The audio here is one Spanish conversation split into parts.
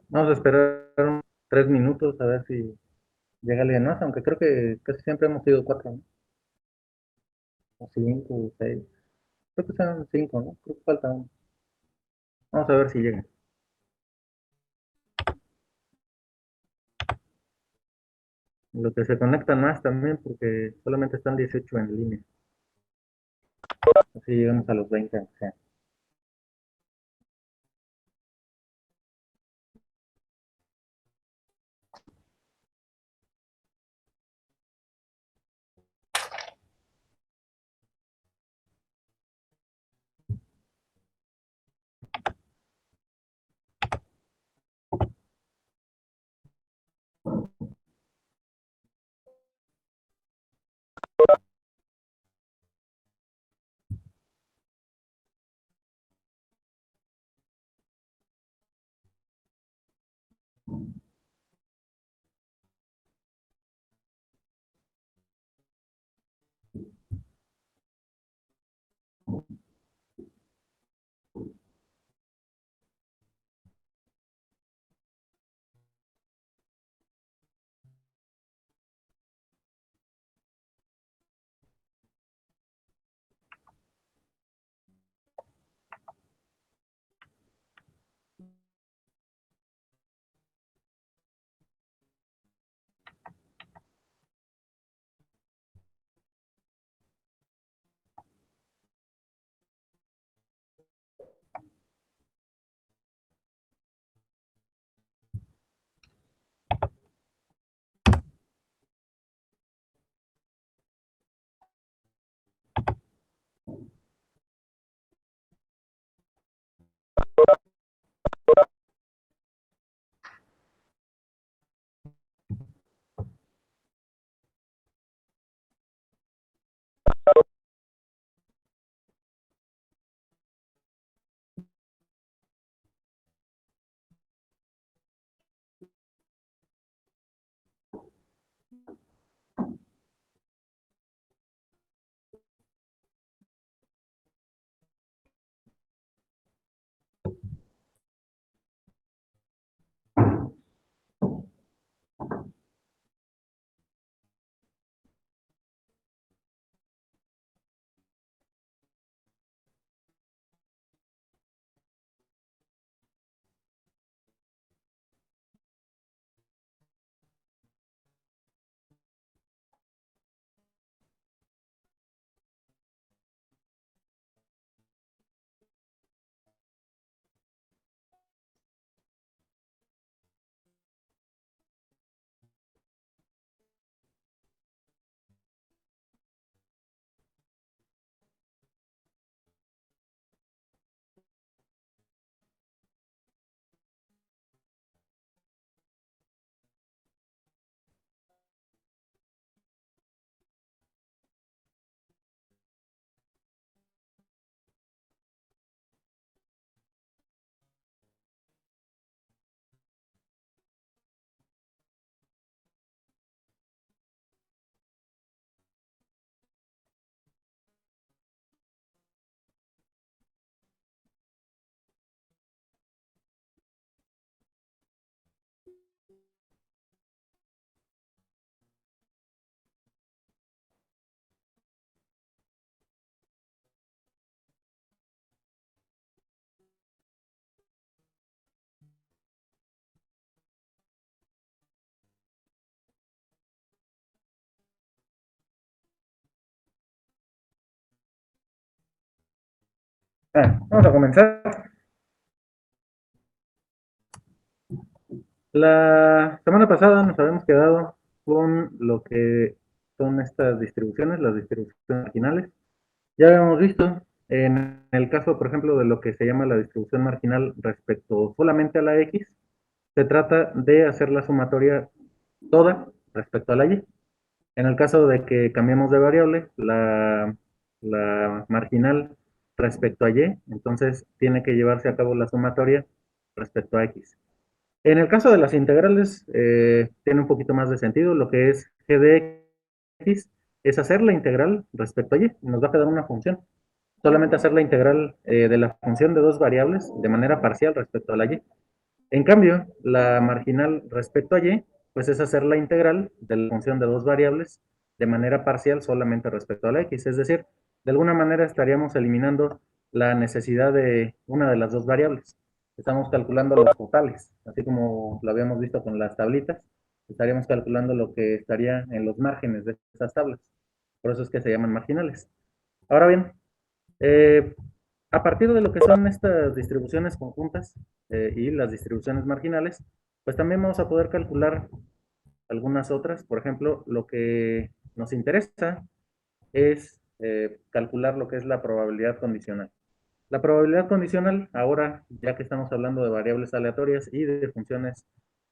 Vamos a esperar 3 minutos a ver si llega alguien más, aunque creo que casi siempre hemos sido cuatro, ¿no? O cinco, o seis. Creo que son cinco, ¿no? Creo que falta uno. Vamos a ver si llega. Lo que se conectan más también, porque solamente están 18 en línea. Así llegamos a los 20. O sea. Vamos a comenzar. La semana pasada nos habíamos quedado con lo que son estas distribuciones, las distribuciones marginales. Ya habíamos visto en el caso, por ejemplo, de lo que se llama la distribución marginal respecto solamente a la X, se trata de hacer la sumatoria toda respecto a la Y. En el caso de que cambiemos de variable, la marginal respecto a Y, entonces tiene que llevarse a cabo la sumatoria respecto a X. En el caso de las integrales, tiene un poquito más de sentido. Lo que es g de x es hacer la integral respecto a y. Nos va a quedar una función. solamente hacer la integral de la función de dos variables de manera parcial respecto a la y. En cambio, la marginal respecto a y, pues es hacer la integral de la función de dos variables de manera parcial solamente respecto a la x. Es decir, de alguna manera estaríamos eliminando la necesidad de una de las dos variables. Estamos calculando los totales, así como lo habíamos visto con las tablitas. Estaríamos calculando lo que estaría en los márgenes de esas tablas. Por eso es que se llaman marginales. Ahora bien, eh, a partir de lo que son estas distribuciones conjuntas y las distribuciones marginales, pues también vamos a poder calcular algunas otras. Por ejemplo, lo que nos interesa es calcular lo que es la probabilidad condicional. La probabilidad condicional, ahora ya que estamos hablando de variables aleatorias y de funciones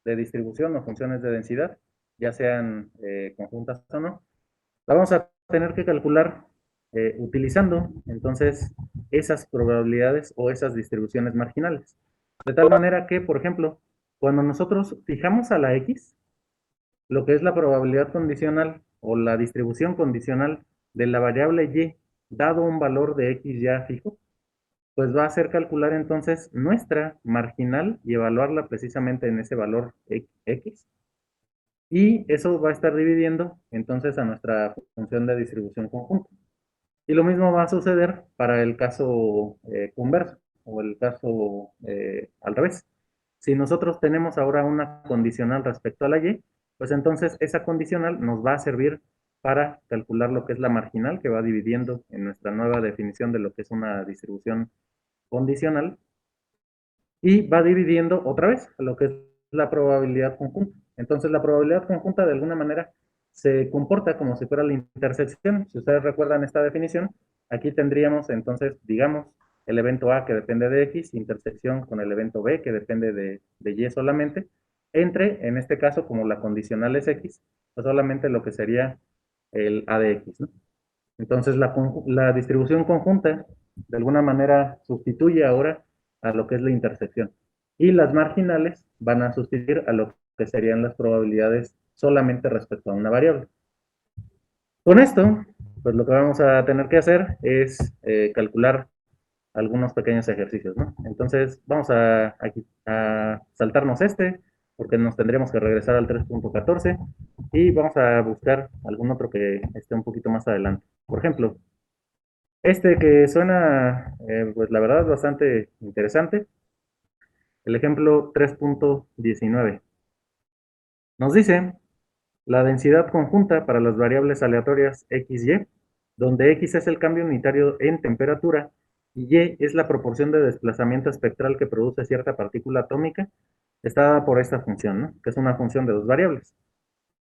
de distribución o funciones de densidad, ya sean conjuntas o no, la vamos a tener que calcular utilizando entonces esas probabilidades o esas distribuciones marginales. De tal manera que, por ejemplo, cuando nosotros fijamos a la x, lo que es la probabilidad condicional o la distribución condicional de la variable y dado un valor de x ya fijo, pues va a ser calcular entonces nuestra marginal y evaluarla precisamente en ese valor x. Y eso va a estar dividiendo entonces a nuestra función de distribución conjunta. Y lo mismo va a suceder para el caso converso o el caso al revés. Si nosotros tenemos ahora una condicional respecto a la y, pues entonces esa condicional nos va a servir para calcular lo que es la marginal que va dividiendo en nuestra nueva definición de lo que es una distribución condicional y va dividiendo otra vez lo que es la probabilidad conjunta. Entonces la probabilidad conjunta de alguna manera se comporta como si fuera la intersección. Si ustedes recuerdan esta definición, aquí tendríamos entonces, digamos, el evento A que depende de X, intersección con el evento B que depende de Y solamente, entre, en este caso, como la condicional es X, pues solamente lo que sería el A de X, ¿no? Entonces la distribución conjunta de alguna manera sustituye ahora a lo que es la intersección. Y las marginales van a sustituir a lo que serían las probabilidades solamente respecto a una variable. Con esto, pues lo que vamos a tener que hacer es calcular algunos pequeños ejercicios, ¿no? Entonces, vamos a saltarnos este, porque nos tendríamos que regresar al 3.14 y vamos a buscar algún otro que esté un poquito más adelante. Por ejemplo, este que suena, pues la verdad, bastante interesante. El ejemplo 3.19. Nos dice la densidad conjunta para las variables aleatorias x, y, donde x es el cambio unitario en temperatura y y es la proporción de desplazamiento espectral que produce cierta partícula atómica, está dada por esta función, ¿no? Que es una función de dos variables.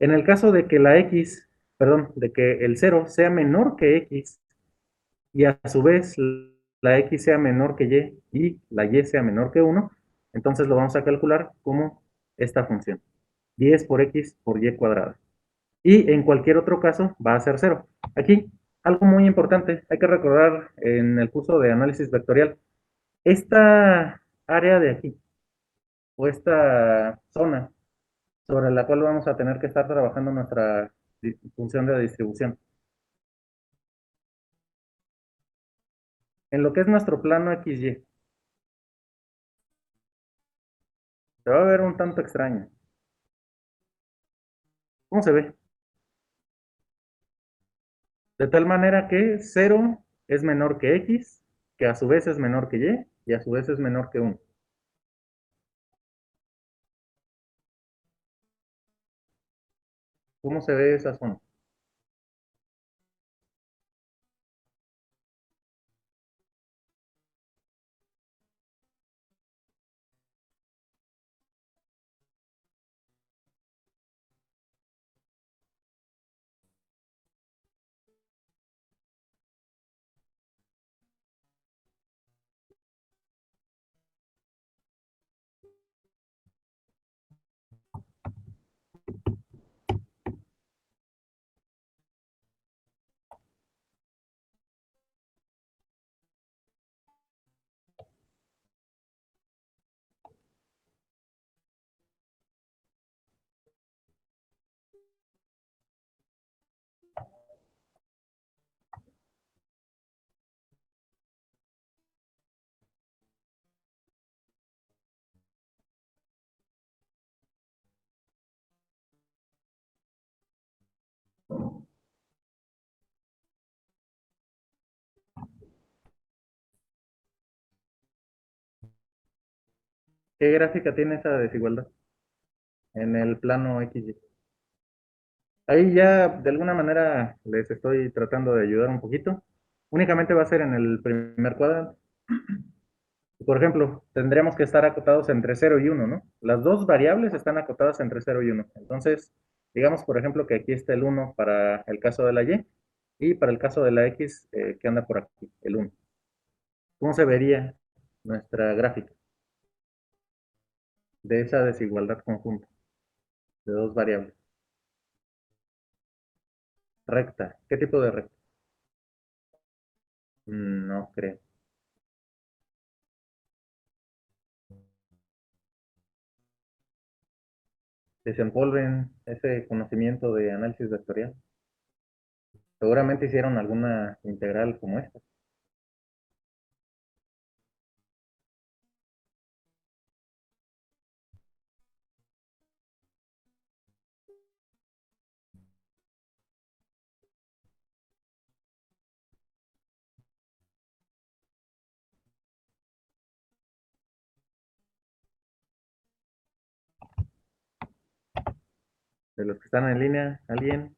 En el caso de que la x, perdón, de que el 0 sea menor que x y a su vez la x sea menor que y la y sea menor que 1, entonces lo vamos a calcular como esta función, 10 por x por y cuadrada. Y en cualquier otro caso va a ser 0. Aquí, algo muy importante, hay que recordar en el curso de análisis vectorial, esta área de aquí, o esta zona sobre la cual vamos a tener que estar trabajando nuestra función de distribución. En lo que es nuestro plano XY, se va a ver un tanto extraño. ¿Cómo se ve? De tal manera que 0 es menor que x, que a su vez es menor que y a su vez es menor que 1. ¿Cómo se ve esa zona? ¿Qué gráfica tiene esa desigualdad en el plano XY? Ahí ya de alguna manera les estoy tratando de ayudar un poquito. Únicamente va a ser en el primer cuadrante. Por ejemplo, tendríamos que estar acotados entre 0 y 1, ¿no? Las dos variables están acotadas entre 0 y 1. Entonces, digamos, por ejemplo, que aquí está el 1 para el caso de la y para el caso de la X, que anda por aquí, el 1. ¿Cómo se vería nuestra gráfica de esa desigualdad conjunta de dos variables? Recta. ¿Qué tipo de recta? No creo. Desempolven ese conocimiento de análisis vectorial. Seguramente hicieron alguna integral como esta. De los que están en línea, ¿alguien?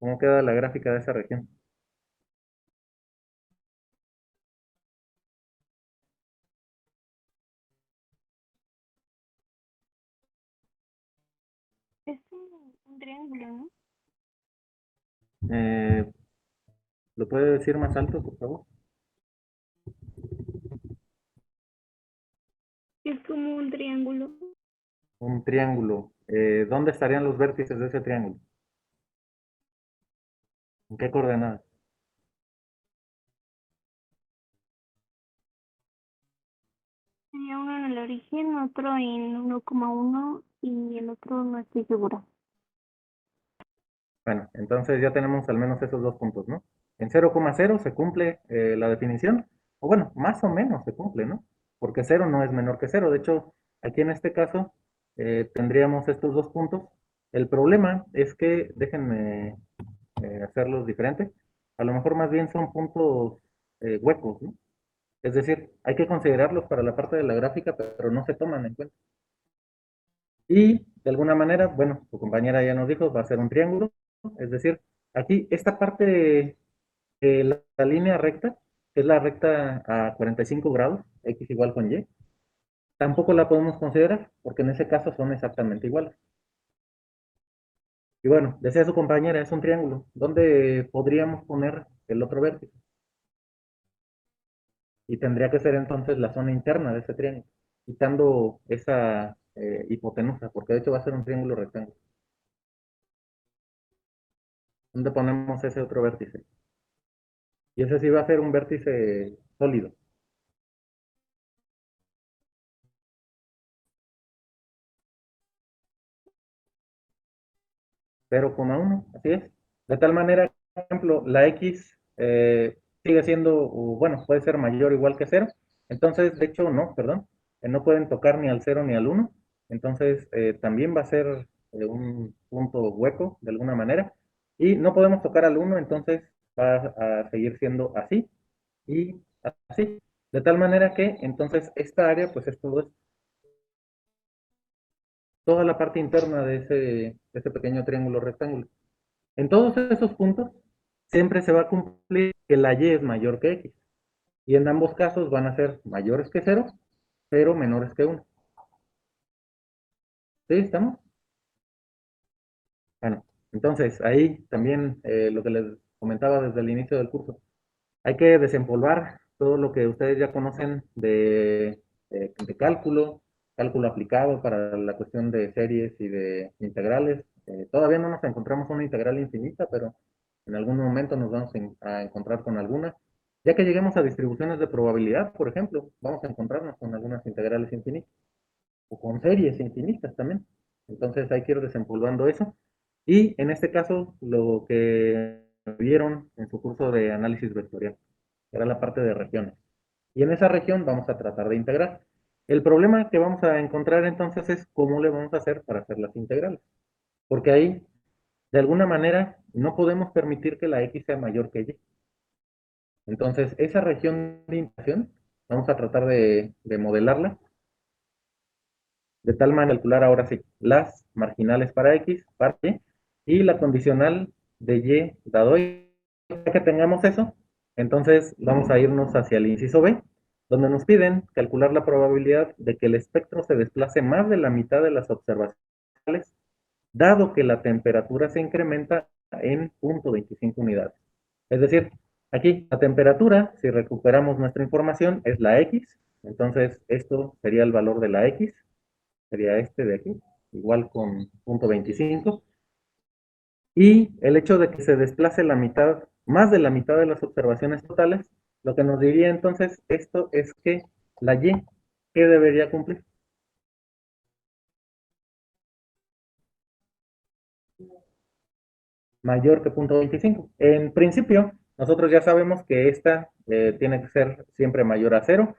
¿Cómo queda la gráfica de esa región? Es un triángulo, ¿no? Eh, ¿Lo puede decir más alto, por favor? Es como un triángulo. Un triángulo. ¿Dónde estarían los vértices de ese triángulo? ¿En qué coordenadas? Sería uno en el origen, otro en 1,1 y el otro no estoy segura. Bueno, entonces ya tenemos al menos esos dos puntos, ¿no? En 0,0 se cumple la definición, o bueno, más o menos se cumple, ¿no? Porque 0 no es menor que 0. De hecho, aquí en este caso tendríamos estos dos puntos. El problema es que, déjenme hacerlos diferentes, a lo mejor más bien son puntos huecos, ¿no? Es decir, hay que considerarlos para la parte de la gráfica, pero no se toman en cuenta. Y de alguna manera, bueno, tu compañera ya nos dijo, va a ser un triángulo, es decir, aquí esta parte de la línea recta, que es la recta a 45 grados, x igual con y, tampoco la podemos considerar, porque en ese caso son exactamente iguales. Y bueno, decía su compañera, es un triángulo. ¿Dónde podríamos poner el otro vértice? Y tendría que ser entonces la zona interna de ese triángulo, quitando esa hipotenusa, porque de hecho va a ser un triángulo rectángulo. ¿Dónde ponemos ese otro vértice? Y ese sí va a ser un vértice sólido, 0,1, así es. De tal manera, por ejemplo, la X sigue siendo, o bueno, puede ser mayor o igual que 0. Entonces, de hecho, no, perdón, no pueden tocar ni al 0 ni al 1. Entonces, también va a ser un punto hueco, de alguna manera. Y no podemos tocar al 1, entonces va a seguir siendo así y así. De tal manera que, entonces, esta área, pues es todo esto. Toda la parte interna de ese pequeño triángulo rectángulo. En todos esos puntos, siempre se va a cumplir que la y es mayor que x. Y en ambos casos van a ser mayores que 0, pero menores que 1. ¿Sí? ¿Estamos? Bueno, entonces ahí también lo que les comentaba desde el inicio del curso. Hay que desempolvar todo lo que ustedes ya conocen de cálculo, cálculo aplicado para la cuestión de series y de integrales. Todavía no nos encontramos una integral infinita, pero en algún momento nos vamos a encontrar con alguna. Ya que lleguemos a distribuciones de probabilidad, por ejemplo, vamos a encontrarnos con algunas integrales infinitas o con series infinitas también. Entonces hay que ir desempolvando eso. Y en este caso, lo que vieron en su curso de análisis vectorial era la parte de regiones. Y en esa región vamos a tratar de integrar. El problema que vamos a encontrar entonces es cómo le vamos a hacer para hacer las integrales. Porque ahí, de alguna manera, no podemos permitir que la x sea mayor que y. Entonces, esa región de integración Vamos a tratar de modelarla, de tal manera calcular ahora sí las marginales para X, para Y, y la condicional de Y dado Y. Ya que tengamos eso, entonces vamos a irnos hacia el inciso B, donde nos piden calcular la probabilidad de que el espectro se desplace más de la mitad de las observaciones, dado que la temperatura se incrementa en 0.25 unidades. Es decir, aquí la temperatura, si recuperamos nuestra información, es la X, entonces esto sería el valor de la X, sería este de aquí, igual con 0.25, y el hecho de que se desplace la mitad, más de la mitad de las observaciones totales, lo que nos diría entonces esto es que la Y, ¿qué debería cumplir? Mayor que 0.25. En principio, nosotros ya sabemos que esta tiene que ser siempre mayor a cero,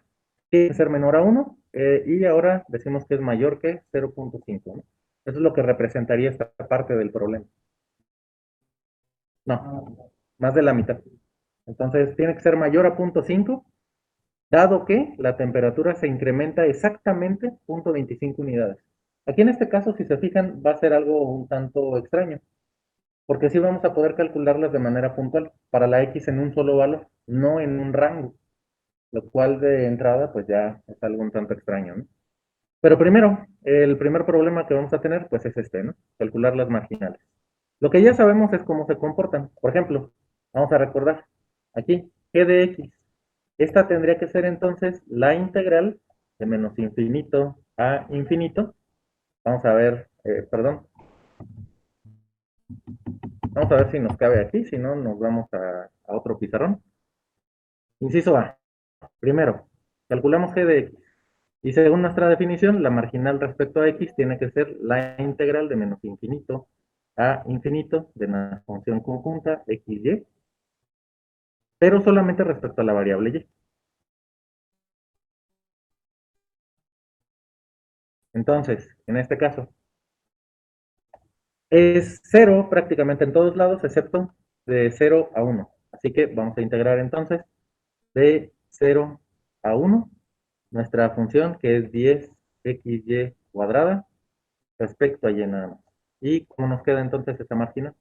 tiene que ser menor a uno, y ahora decimos que es mayor que 0.5, ¿no? Eso es lo que representaría esta parte del problema. No, más de la mitad. Entonces, tiene que ser mayor a 0.5, dado que la temperatura se incrementa exactamente 0.25 unidades. Aquí en este caso, si se fijan, va a ser algo un tanto extraño, porque sí vamos a poder calcularlas de manera puntual para la X en un solo valor, no en un rango, lo cual de entrada pues ya es algo un tanto extraño, ¿no? Pero primero, el primer problema que vamos a tener pues es este, ¿no? Calcular las marginales. Lo que ya sabemos es cómo se comportan. Por ejemplo, vamos a recordar aquí, g de x. Esta tendría que ser entonces la integral de menos infinito a infinito. Vamos a ver, perdón, vamos a ver si nos cabe aquí, si no nos vamos a otro pizarrón. Inciso A. Primero, calculamos g de x. Y según nuestra definición, la marginal respecto a x tiene que ser la integral de menos infinito a infinito de la función conjunta xy, pero solamente respecto a la variable y. Entonces, en este caso, es cero prácticamente en todos lados, excepto de 0 a 1. Así que vamos a integrar entonces de 0 a 1 nuestra función, que es 10xy cuadrada, respecto a y nada más. ¿Y cómo nos queda entonces esta marginal?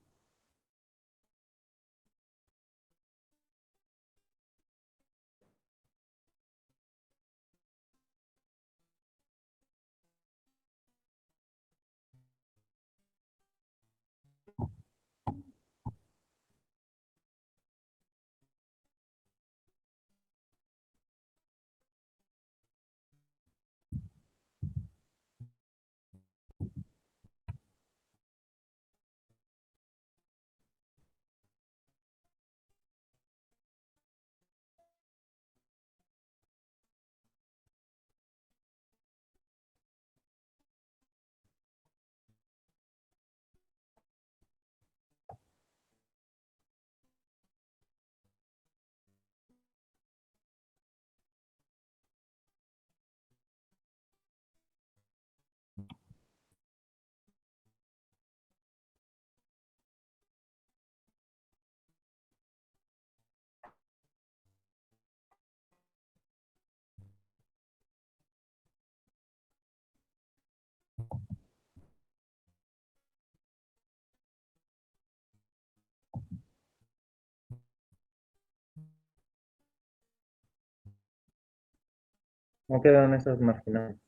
¿Cómo quedan esas marginales?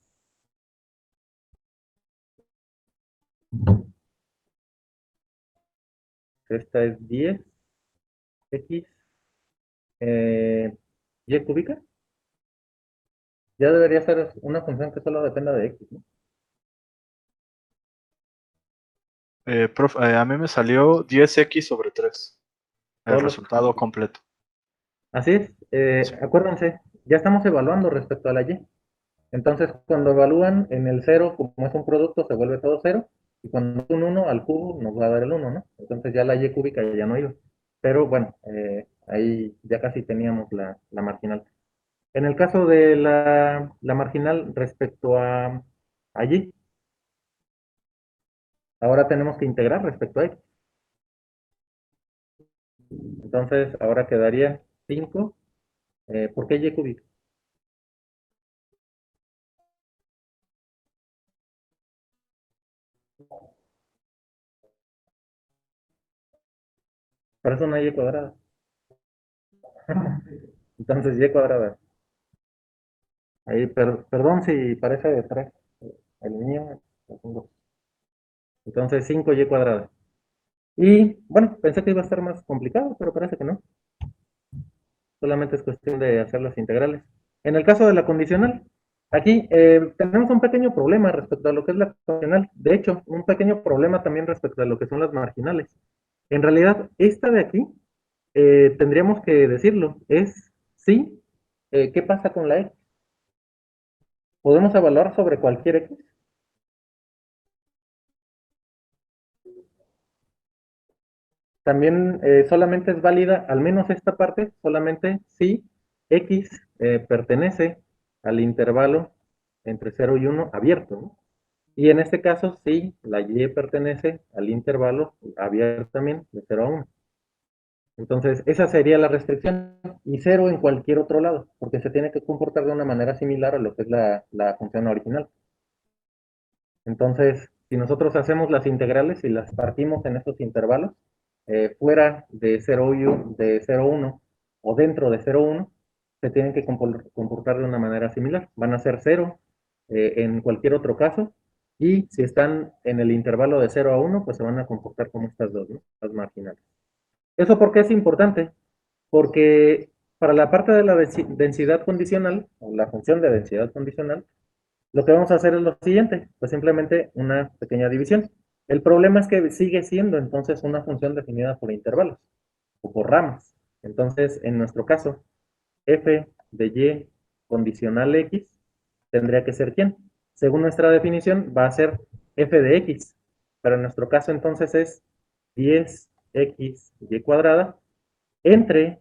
Esta es 10x y cúbica. Ya debería ser una función que solo dependa de x, ¿no? A mí me salió 10x sobre 3, el Todos los... resultado completo. Así es, Sí. acuérdense, ya estamos evaluando respecto a la y. Entonces, cuando evalúan en el cero, como es un producto, se vuelve todo cero. Y cuando es un uno al cubo, nos va a dar el uno, ¿no? Entonces ya la y cúbica ya no iba. Pero bueno, ahí ya casi teníamos la marginal. En el caso de la marginal respecto a y, ahora tenemos que integrar respecto a x. Entonces, ahora quedaría 5. ¿Por qué y cúbica? Para eso no hay y cuadrada. Entonces y cuadrada. Ahí, perdón si parece de 3. El mío es un 2. Entonces 5y cuadrada. Y bueno, pensé que iba a estar más complicado, pero parece que no. Solamente es cuestión de hacer las integrales. En el caso de la condicional, aquí tenemos un pequeño problema respecto a lo que es la condicional. De hecho, un pequeño problema también respecto a lo que son las marginales. En realidad, esta de aquí, tendríamos que decirlo, es sí, ¿qué pasa con la x? ¿Podemos evaluar sobre cualquier x? También solamente es válida, al menos esta parte, solamente si x pertenece al intervalo entre 0 y 1 abierto, ¿no? Y en este caso, sí, la y pertenece al intervalo abierto también de 0 a 1. Entonces, esa sería la restricción. Y 0 en cualquier otro lado, porque se tiene que comportar de una manera similar a lo que es la función original. Entonces, si nosotros hacemos las integrales y las partimos en estos intervalos, fuera de 0, 1 o dentro de 0, 1, se tienen que comportar de una manera similar. Van a ser 0 en cualquier otro caso, y si están en el intervalo de 0 a 1, pues se van a comportar como estas dos, ¿no? Las marginales. ¿Eso por qué es importante? Porque para la parte de la densidad condicional, o la función de densidad condicional, lo que vamos a hacer es lo siguiente, pues simplemente una pequeña división. El problema es que sigue siendo entonces una función definida por intervalos o por ramas. Entonces, en nuestro caso, f de y condicional x tendría que ser ¿quién? Según nuestra definición, va a ser f de x, pero en nuestro caso entonces es 10x y cuadrada entre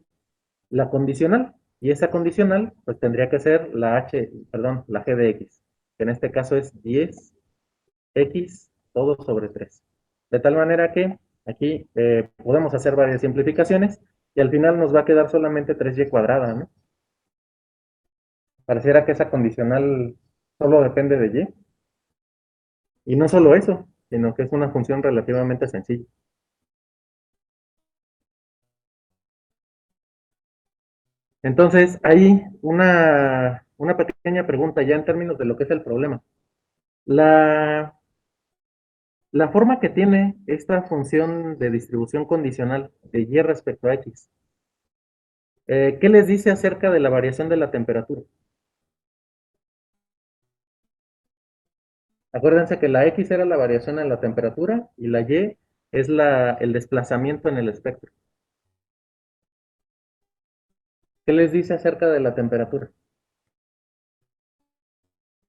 la condicional, y esa condicional pues tendría que ser la g de x, que en este caso es 10x todo sobre 3. De tal manera que aquí podemos hacer varias simplificaciones y al final nos va a quedar solamente 3y cuadrada, ¿no? Pareciera que esa condicional solo depende de y no solo eso, sino que es una función relativamente sencilla. Entonces, hay una pequeña pregunta ya en términos de lo que es el problema. La, la forma que tiene esta función de distribución condicional de y respecto a x, ¿qué les dice acerca de la variación de la temperatura? Acuérdense que la x era la variación en la temperatura y la y es el desplazamiento en el espectro. ¿Qué les dice acerca de la temperatura?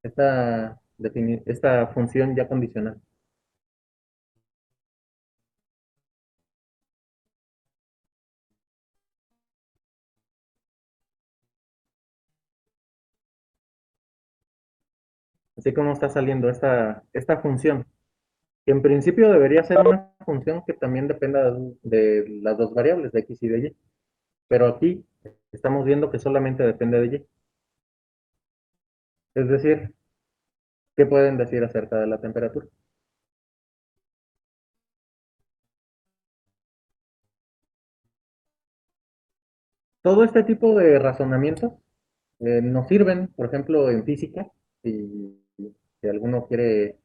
Esta función ya condicional. Así como está saliendo esta función, que en principio debería ser una función que también dependa de las dos variables, de x y de y. Pero aquí estamos viendo que solamente depende de y. Es decir, ¿qué pueden decir acerca de la temperatura? Todo este tipo de razonamientos nos sirven, por ejemplo, en física, si alguno quiere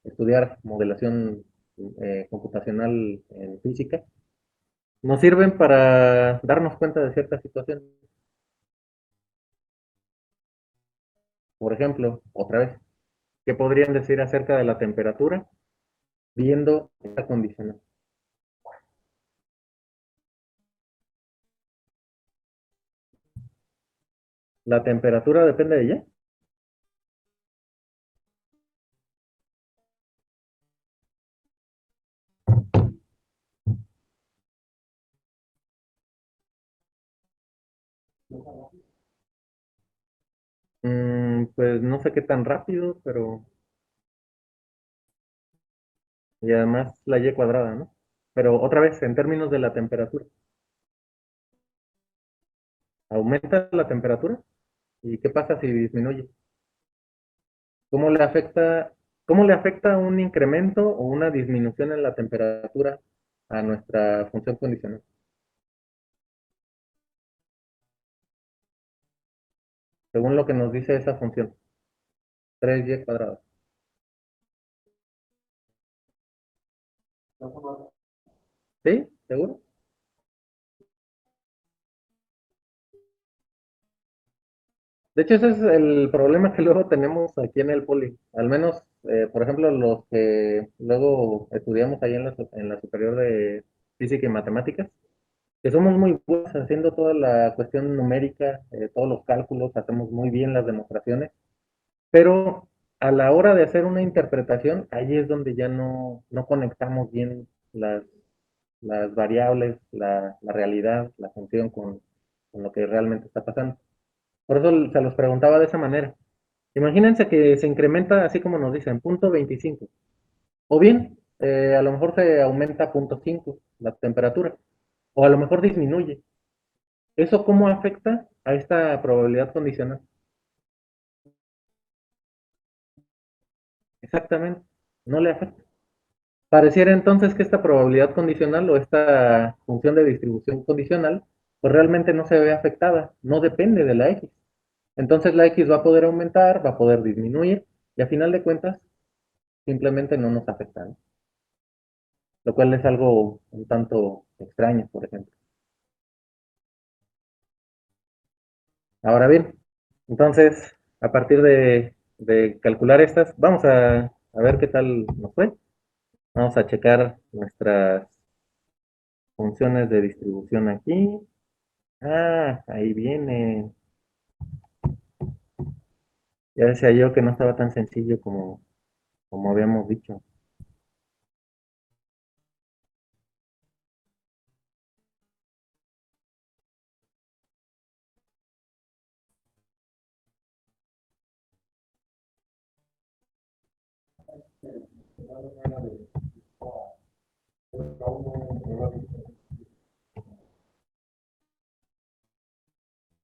estudiar modelación computacional en física, nos sirven para darnos cuenta de ciertas situaciones. Por ejemplo, otra vez, ¿qué podrían decir acerca de la temperatura viendo esta condicional? ¿La temperatura depende de ella? Pues no sé qué tan rápido, pero... Y además la y cuadrada, ¿no? Pero otra vez, en términos de la temperatura, ¿aumenta la temperatura? ¿Y qué pasa si disminuye? ¿Cómo le afecta, cómo le afecta un incremento o una disminución en la temperatura a nuestra función condicional? según lo que nos dice esa función, 3y cuadrado. ¿Sí? ¿Seguro? De hecho, ese es el problema que luego tenemos aquí en el poli. Al menos, por ejemplo, los que luego estudiamos ahí en la superior de física y matemáticas, que somos muy buenos haciendo toda la cuestión numérica, todos los cálculos, hacemos muy bien las demostraciones, pero a la hora de hacer una interpretación, ahí es donde ya no conectamos bien las variables, la realidad, la función con lo que realmente está pasando. Por eso se los preguntaba de esa manera. Imagínense que se incrementa, así como nos dicen, punto 25. O bien, a lo mejor se aumenta punto 5 la temperatura. O a lo mejor disminuye. ¿Eso cómo afecta a esta probabilidad condicional? Exactamente. No le afecta. Pareciera entonces que esta probabilidad condicional o esta función de distribución condicional, pues realmente no se ve afectada. No depende de la x. Entonces la x va a poder aumentar, va a poder disminuir y a final de cuentas simplemente no nos afecta, ¿no? Lo cual es algo un tanto extraño, por ejemplo. Ahora bien, entonces, a partir de calcular estas, vamos a ver qué tal nos fue. Vamos a checar nuestras funciones de distribución aquí. Ah, ahí viene. Ya decía yo que no estaba tan sencillo como habíamos dicho.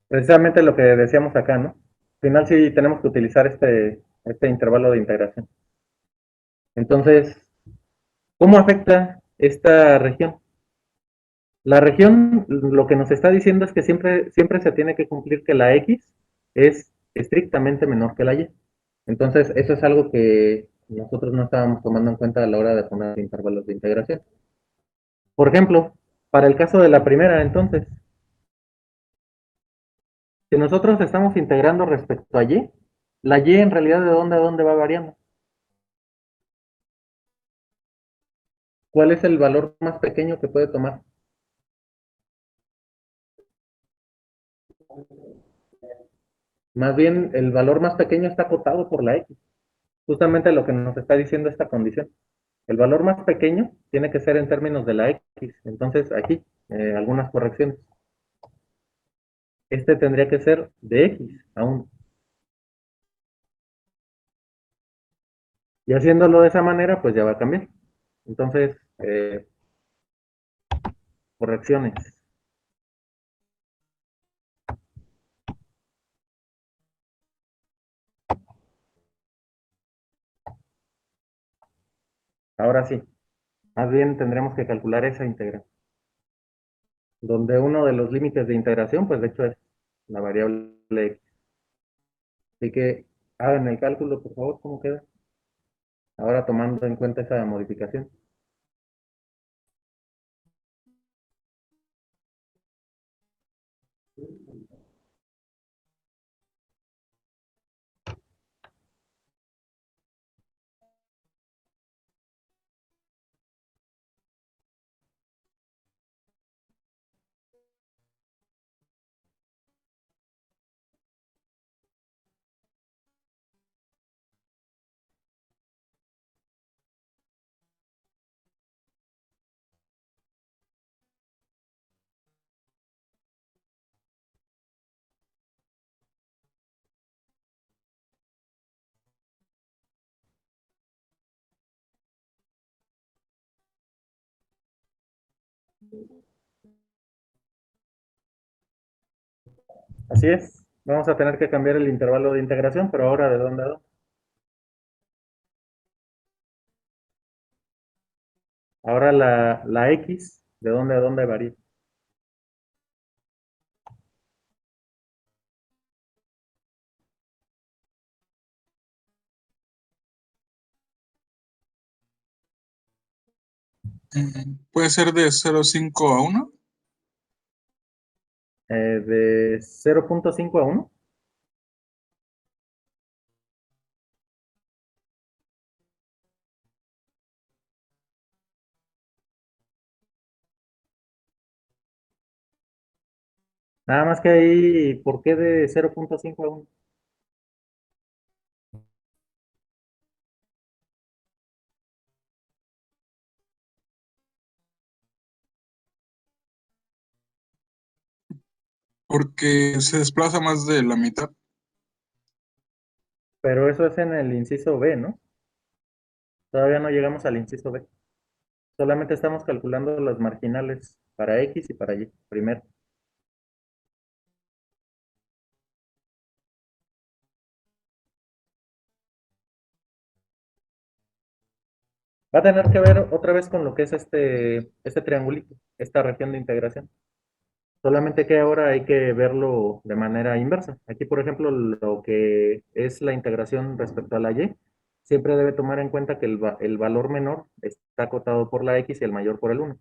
Precisamente lo que decíamos acá, ¿no? Al final sí tenemos que utilizar este intervalo de integración. Entonces, ¿cómo afecta esta región? La región lo que nos está diciendo es que siempre se tiene que cumplir que la x es estrictamente menor que la y. Entonces, eso es algo que nosotros no estábamos tomando en cuenta a la hora de poner intervalos de integración. Por ejemplo, para el caso de la primera, entonces, si nosotros estamos integrando respecto a y, la y en realidad de dónde a dónde va variando. ¿Cuál es el valor más pequeño que puede tomar? Más bien, el valor más pequeño está acotado por la x. Justamente lo que nos está diciendo esta condición. El valor más pequeño tiene que ser en términos de la x. Entonces, aquí, algunas correcciones. Este tendría que ser de x aún. Y haciéndolo de esa manera, pues ya va a cambiar. Entonces, correcciones. Ahora sí, más bien tendremos que calcular esa integral. Donde uno de los límites de integración, pues de hecho es la variable x. Así que hagan el cálculo, por favor, cómo queda. Ahora tomando en cuenta esa modificación. Así es. Vamos a tener que cambiar el intervalo de integración, pero ahora de dónde a dónde. Ahora la x, ¿de dónde a dónde varía? Puede ser de 0,5 a 1. De 0.5 a 1. Nada más que ahí, ¿por qué de 0.5 a 1? Porque se desplaza más de la mitad. Pero eso es en el inciso B, ¿no? Todavía no llegamos al inciso B. Solamente estamos calculando las marginales para X y para Y, primero. Va a tener que ver otra vez con lo que es este triangulito, esta región de integración. Solamente que ahora hay que verlo de manera inversa. Aquí, por ejemplo, lo que es la integración respecto a la Y, siempre debe tomar en cuenta que el valor menor está acotado por la X y el mayor por el 1.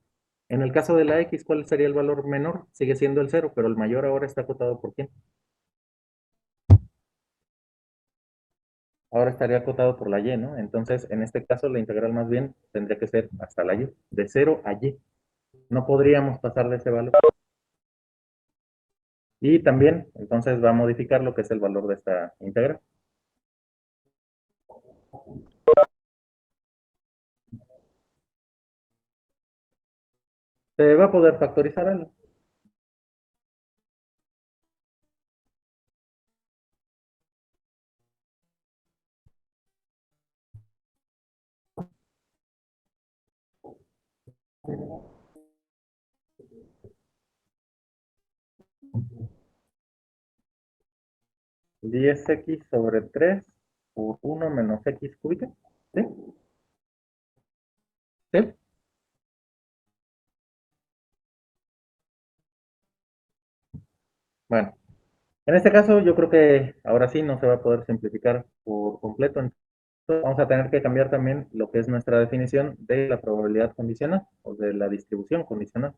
En el caso de la X, ¿cuál sería el valor menor? Sigue siendo el 0, pero el mayor ahora está acotado por ¿quién? Ahora estaría acotado por la Y, ¿no? Entonces, en este caso, la integral más bien tendría que ser hasta la Y, de 0 a Y. No podríamos pasar de ese valor. Y también, entonces, va a modificar lo que es el valor de esta integral. Se va a poder factorizar algo. Diez x sobre 3 por 1 menos x cúbica. ¿Sí? ¿Sí? Bueno, en este caso yo creo que ahora sí no se va a poder simplificar por completo. Entonces vamos a tener que cambiar también lo que es nuestra definición de la probabilidad condicional o de la distribución condicional.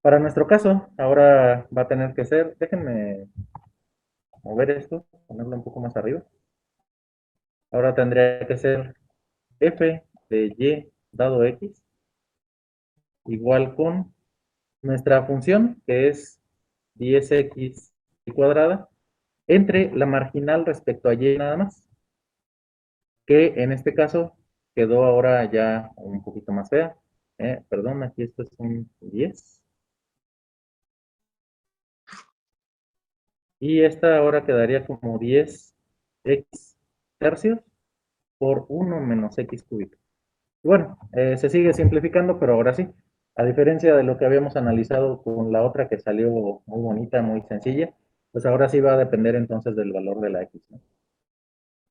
Para nuestro caso, ahora va a tener que ser, déjenme mover esto, ponerlo un poco más arriba. Ahora tendría que ser f de y dado x igual con nuestra función, que es 10x cuadrada, entre la marginal respecto a y nada más, que en este caso quedó ahora ya un poquito más fea. Perdón, aquí esto es un 10. Y esta ahora quedaría como 10x tercios por 1 menos x cúbico. Bueno, se sigue simplificando, pero ahora sí, a diferencia de lo que habíamos analizado con la otra que salió muy bonita, muy sencilla, pues ahora sí va a depender entonces del valor de la x, ¿no?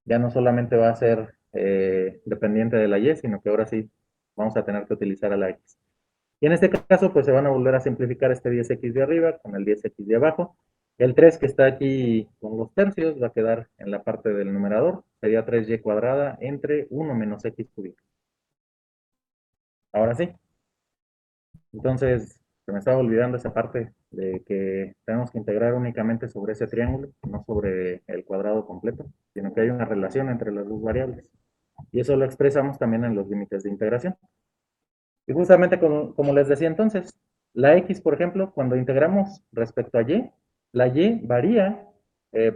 Ya no solamente va a ser dependiente de la y, sino que ahora sí vamos a tener que utilizar a la x. Y en este caso, pues se van a volver a simplificar este 10x de arriba con el 10x de abajo. El 3 que está aquí con los tercios va a quedar en la parte del numerador. Sería 3y cuadrada entre 1 menos x cúbico. Ahora sí. Entonces, se me estaba olvidando esa parte de que tenemos que integrar únicamente sobre ese triángulo, no sobre el cuadrado completo, sino que hay una relación entre las dos variables. Y eso lo expresamos también en los límites de integración. Y justamente como les decía entonces, la x, por ejemplo, cuando integramos respecto a y, la y varía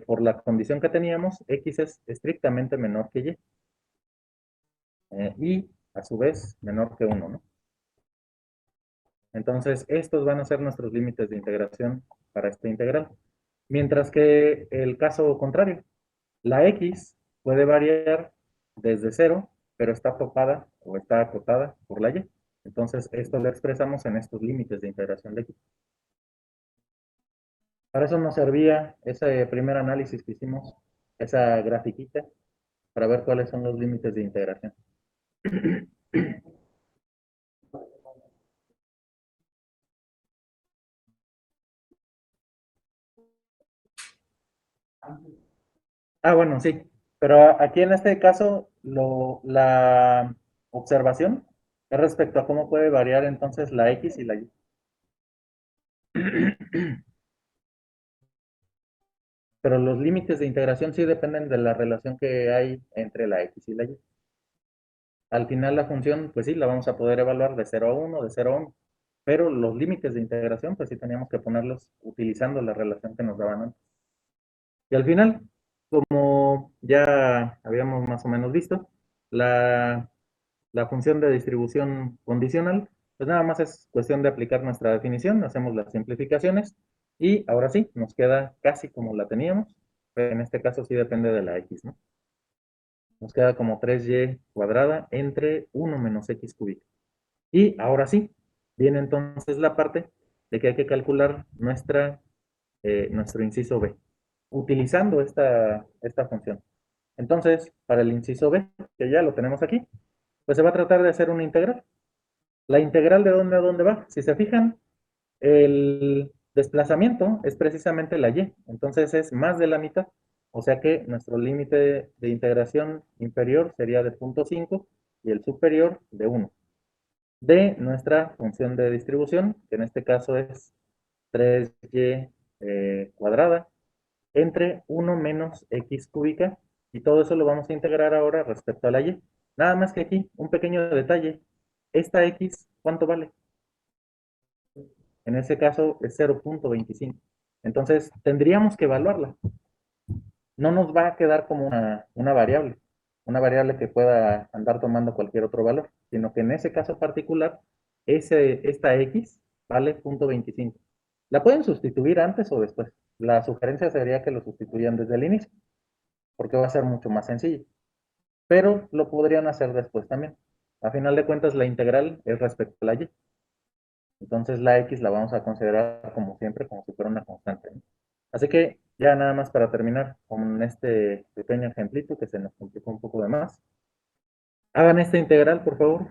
por la condición que teníamos, x es estrictamente menor que y, y a su vez menor que 1, ¿no? Entonces, estos van a ser nuestros límites de integración para esta integral. Mientras que el caso contrario, la x puede variar desde 0, pero está topada o está acotada por la y. Entonces, esto lo expresamos en estos límites de integración de x. Para eso nos servía ese primer análisis que hicimos, esa grafiquita, para ver cuáles son los límites de integración. Ah, bueno, sí. Pero aquí en este caso, la observación Es respecto a cómo puede variar entonces la X y la Y. Pero los límites de integración sí dependen de la relación que hay entre la X y la Y. Al final la función, pues sí, la vamos a poder evaluar de 0 a 1, de 0 a 1. Pero los límites de integración, pues sí teníamos que ponerlos utilizando la relación que nos daban antes. Y al final, como ya habíamos más o menos visto, la, la función de distribución condicional, pues nada más es cuestión de aplicar nuestra definición, hacemos las simplificaciones y ahora sí, nos queda casi como la teníamos, pero en este caso sí depende de la x, ¿no? Nos queda como 3y cuadrada entre 1 menos x cúbica. Y ahora sí, viene entonces la parte de que hay que calcular nuestro inciso b, utilizando esta función. Entonces, para el inciso b, que ya lo tenemos aquí, pues se va a tratar de hacer una integral. ¿La integral de dónde a dónde va? Si se fijan, el desplazamiento es precisamente la y, entonces es más de la mitad. O sea que nuestro límite de integración inferior sería de 0.5 y el superior de 1. De nuestra función de distribución, que en este caso es 3y cuadrada, entre 1 menos x cúbica, y todo eso lo vamos a integrar ahora respecto a la y. Nada más que aquí, un pequeño detalle. Esta x, ¿cuánto vale? En ese caso es 0.25. Entonces, tendríamos que evaluarla. No nos va a quedar como una variable que pueda andar tomando cualquier otro valor, sino que en ese caso particular, esta x vale 0.25. La pueden sustituir antes o después. La sugerencia sería que lo sustituyan desde el inicio, porque va a ser mucho más sencillo. Pero lo podrían hacer después también. A final de cuentas, la integral es respecto a la y. Entonces la x la vamos a considerar como siempre, como si fuera una constante, ¿no? Así que ya nada más para terminar con este pequeño ejemplito que se nos complicó un poco de más. Hagan esta integral, por favor.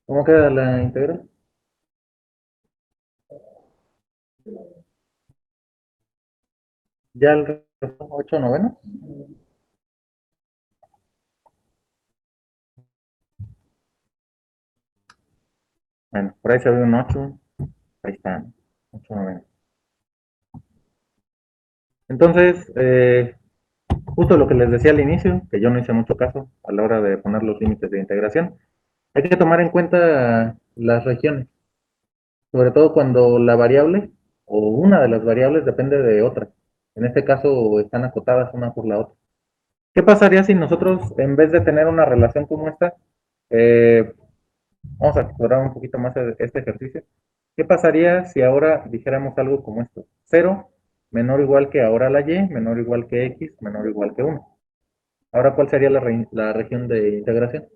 ¿Cómo queda la integral? Ya el resto, 8 novenos. Bueno, por ahí se ve un 8. Ahí está, 8 novenos. Entonces, justo lo que les decía al inicio, que yo no hice mucho caso a la hora de poner los límites de integración, hay que tomar en cuenta las regiones, sobre todo cuando la variable o una de las variables depende de otra. En este caso están acotadas una por la otra. ¿Qué pasaría si nosotros, en vez de tener una relación como esta, eh, vamos a explorar un poquito más este ejercicio? ¿Qué pasaría si ahora dijéramos algo como esto? 0 menor o igual que ahora la y, menor o igual que x, menor o igual que 1. Ahora, ¿cuál sería la región de integración?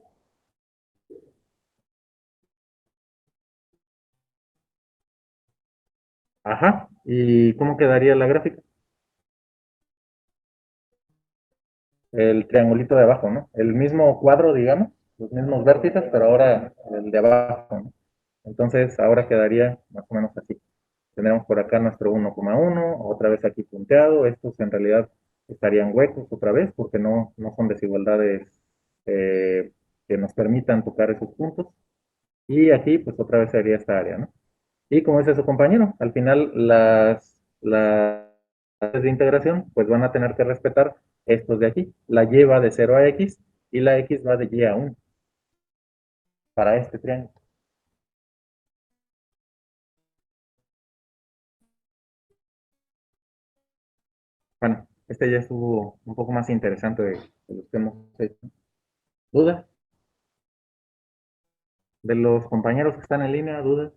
Ajá. ¿Y cómo quedaría la gráfica? El triangulito de abajo, ¿no? El mismo cuadro, digamos, los mismos vértices, pero ahora el de abajo, ¿no? Entonces, ahora quedaría más o menos así. Tenemos por acá nuestro 1,1, otra vez aquí punteado. Estos en realidad estarían huecos otra vez porque no son desigualdades eh, que nos permitan tocar esos puntos. Y aquí, pues otra vez sería esta área, ¿no? Y como dice su compañero, al final las de integración pues van a tener que respetar estos de aquí. La y va de 0 a x y la x va de y a 1 para este triángulo. Bueno, este ya estuvo un poco más interesante de los que hemos hecho. ¿Dudas? De los compañeros que están en línea, ¿dudas?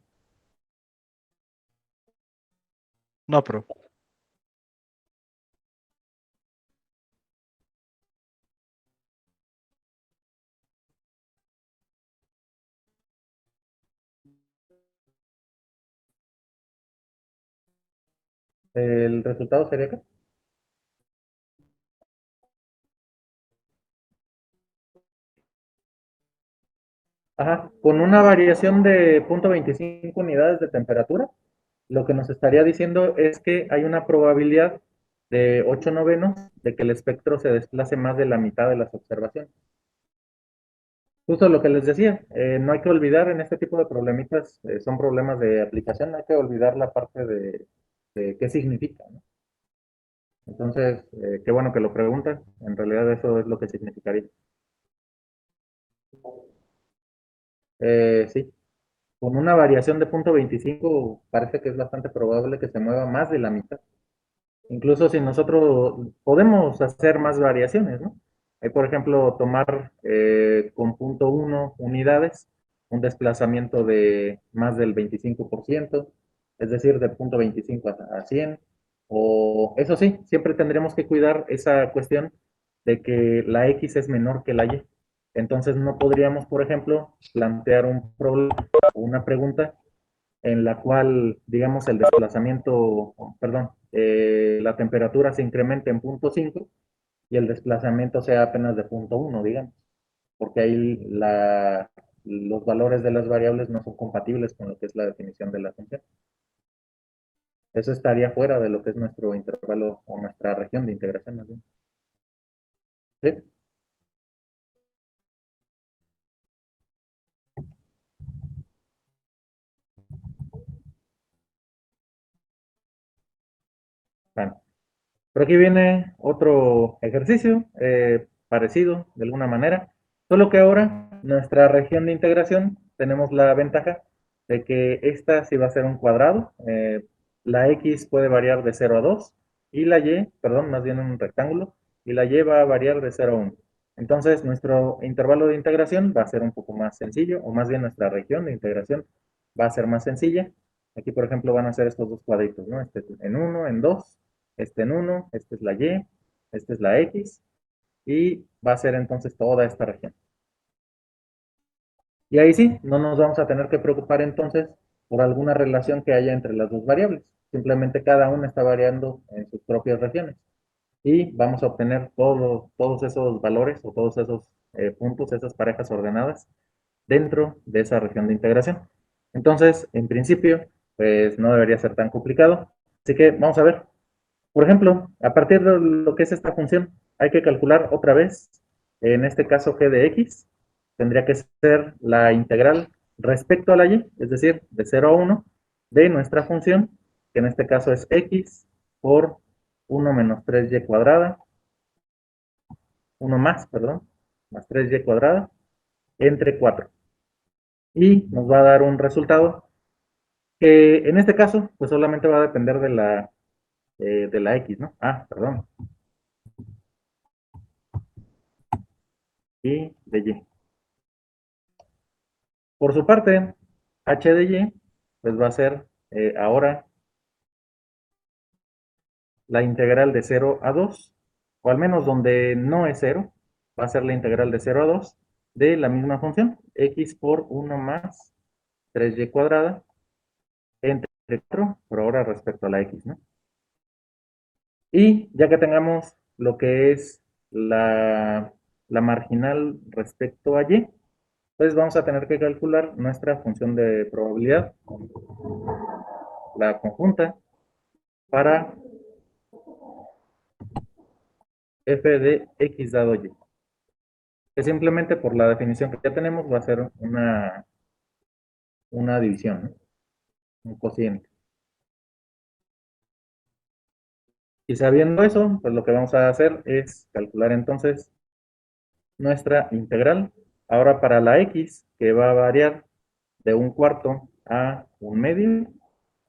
No, pero ¿El resultado sería qué? Ajá, con una variación de 0,25 unidades de temperatura, lo que nos estaría diciendo es que hay una probabilidad de 8 novenos de que el espectro se desplace más de la mitad de las observaciones. Justo lo que les decía, no hay que olvidar en este tipo de problemitas, son problemas de aplicación, no hay que olvidar la parte de qué significa, ¿no? Entonces, qué bueno que lo preguntas, en realidad eso es lo que significaría. Sí, con una variación de 0,25 parece que es bastante probable que se mueva más de la mitad. Incluso si nosotros podemos hacer más variaciones, ¿no? Hay, por ejemplo, tomar con 0,1 unidades un desplazamiento de más del 25%, es decir, de 0,25 a 100. O eso sí, siempre tendremos que cuidar esa cuestión de que la X es menor que la Y. Entonces no podríamos, por ejemplo, plantear un problema o una pregunta en la cual, digamos, el desplazamiento, perdón, la temperatura se incrementa en 0,5 y el desplazamiento sea apenas de 0,1, digamos, porque ahí los valores de las variables no son compatibles con lo que es la definición de la función. Eso estaría fuera de lo que es nuestro intervalo o nuestra región de integración, más bien. ¿Sí? Bueno, por aquí viene otro ejercicio parecido de alguna manera, solo que ahora nuestra región de integración tenemos la ventaja de que esta sí va a ser un cuadrado, la x puede variar de 0 a 2 y la y, perdón, más bien un rectángulo, y la y va a variar de 0 a 1. Entonces nuestro intervalo de integración va a ser un poco más sencillo, o más bien nuestra región de integración va a ser más sencilla. Aquí, por ejemplo, van a ser estos dos cuadritos, ¿no? Este en 1, en 2, este en 1, este es la Y, este es la X, y va a ser entonces toda esta región. Y ahí sí, no nos vamos a tener que preocupar entonces por alguna relación que haya entre las dos variables. Simplemente cada una está variando en sus propias regiones. Y vamos a obtener todos esos valores o todos esos puntos, esas parejas ordenadas dentro de esa región de integración. Entonces, en principio, pues no debería ser tan complicado. Así que vamos a ver. Por ejemplo, a partir de lo que es esta función, hay que calcular otra vez, en este caso g de x, tendría que ser la integral respecto a la y, es decir, de 0 a 1, de nuestra función, que en este caso es x por 1 menos 3y cuadrada, 1 más, perdón, más 3y cuadrada, entre 4. Y nos va a dar un resultado que en este caso, pues solamente va a depender de la x, ¿no? Ah, perdón, y de y. Por su parte, h de y, pues va a ser ahora la integral de 0 a 2, o al menos donde no es 0, va a ser la integral de 0 a 2 de la misma función, x por 1 más 3y cuadrada entre 4, por ahora respecto a la x, ¿no? Y ya que tengamos lo que es la marginal respecto a y, pues vamos a tener que calcular nuestra función de probabilidad, la conjunta, para f de x dado y. Que simplemente por la definición que ya tenemos va a ser una división, ¿no? Un cociente. Y sabiendo eso, pues lo que vamos a hacer es calcular entonces nuestra integral. Ahora para la x, que va a variar de 1/4 a 1/2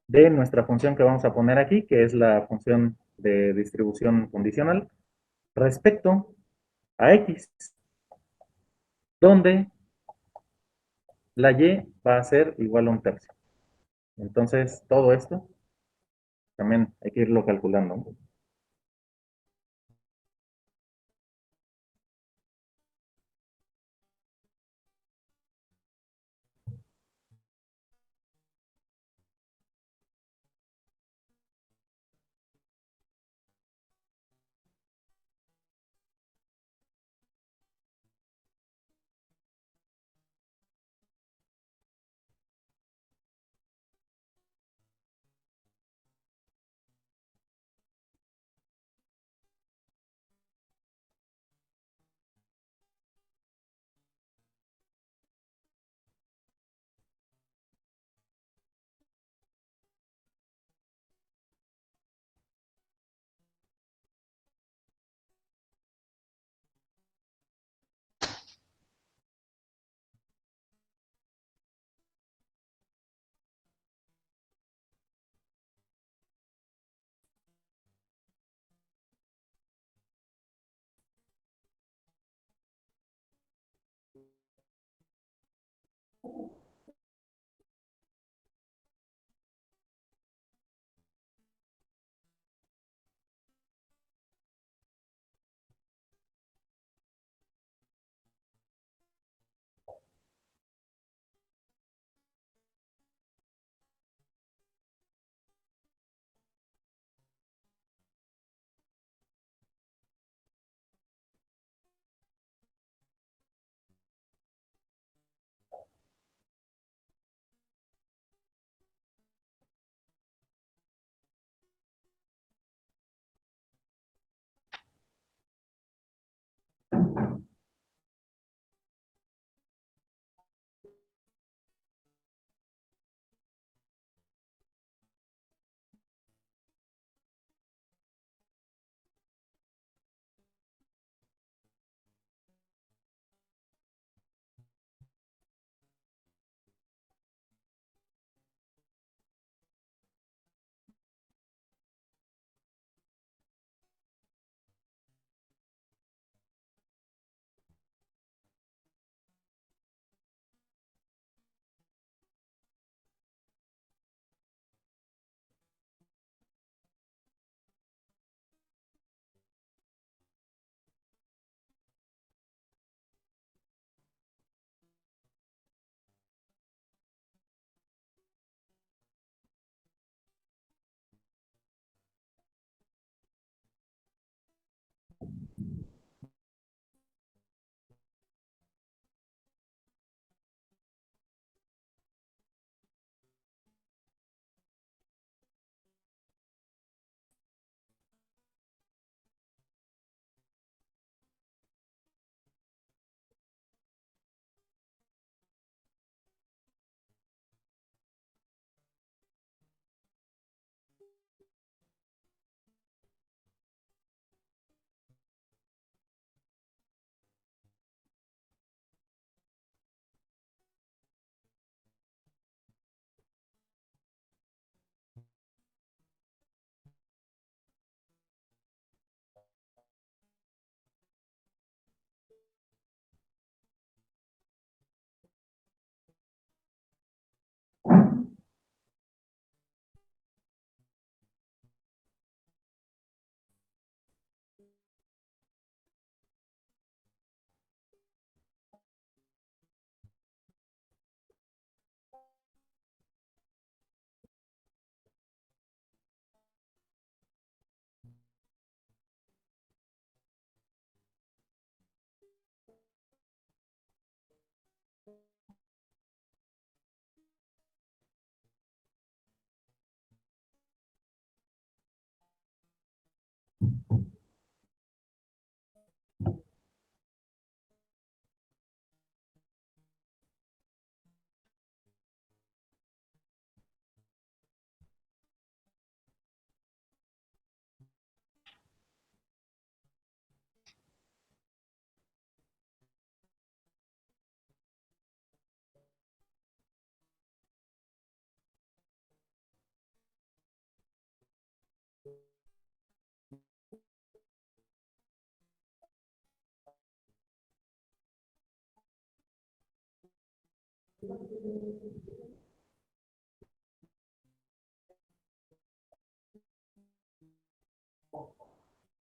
de nuestra función que vamos a poner aquí, que es la función de distribución condicional, respecto a x, donde la y va a ser igual a 1/3. Entonces, todo esto también hay que irlo calculando, ¿no?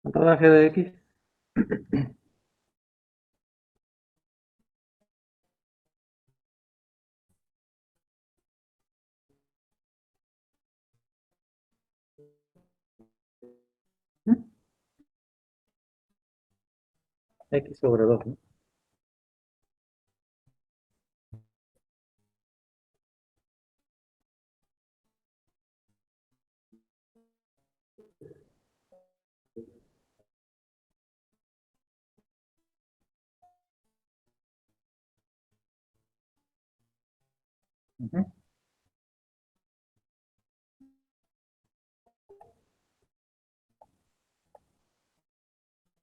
Rodaje de X. X sobre 2, ¿no? Ujú.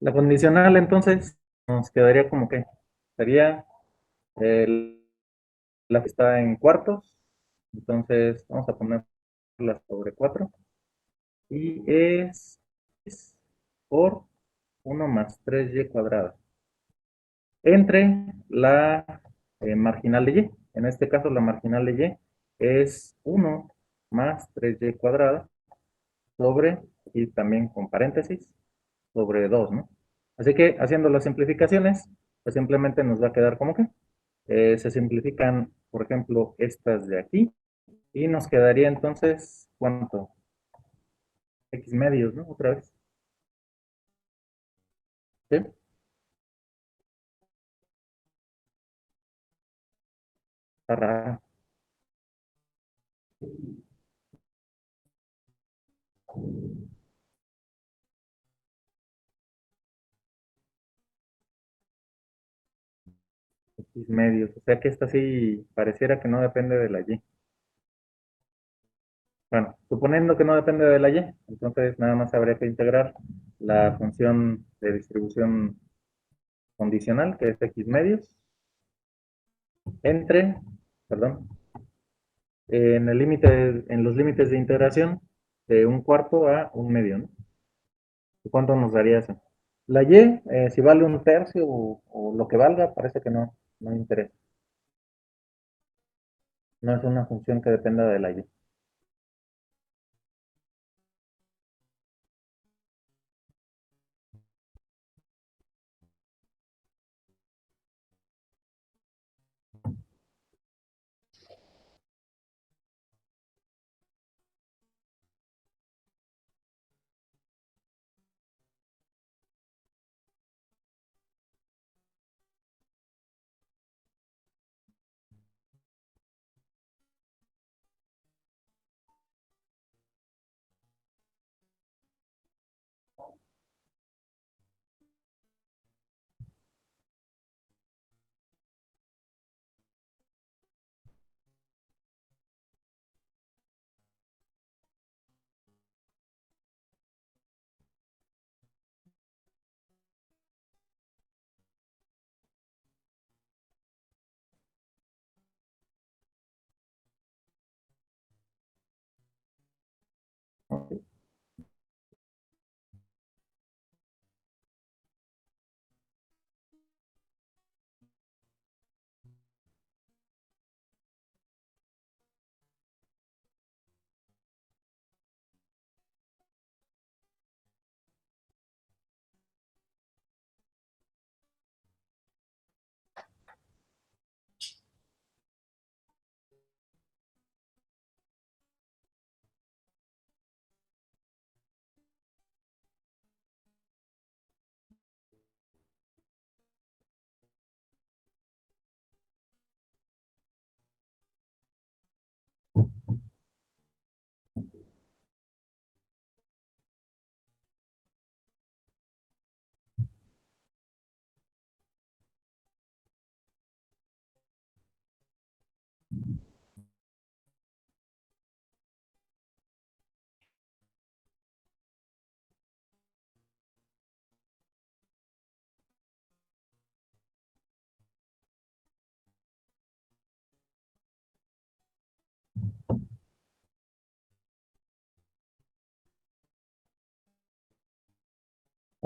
La condicional entonces nos quedaría como que sería el- la que está en cuartos, entonces vamos a ponerla sobre 4 y es por 1 más 3y cuadrada entre la marginal de y. En este caso la marginal de y es 1 más 3y cuadrada sobre, y también con paréntesis, sobre 2, ¿no? Así que haciendo las simplificaciones, pues simplemente nos va a quedar como que se simplifican, por ejemplo, estas de aquí, y nos quedaría entonces, ¿cuánto? X medios, ¿no? Otra vez. ¿Sí? Está raro. X medios. O sea que esta sí pareciera que no depende de la Y. Bueno, suponiendo que no depende de la Y, entonces nada más habría que integrar la función de distribución condicional, que es X medios, entre, perdón, en el límite, en los límites de integración de 1/4 a 1/2, ¿no? ¿Cuánto nos daría eso? La Y, si vale 1/3 o lo que valga, parece que no interesa. No es una función que dependa de la Y.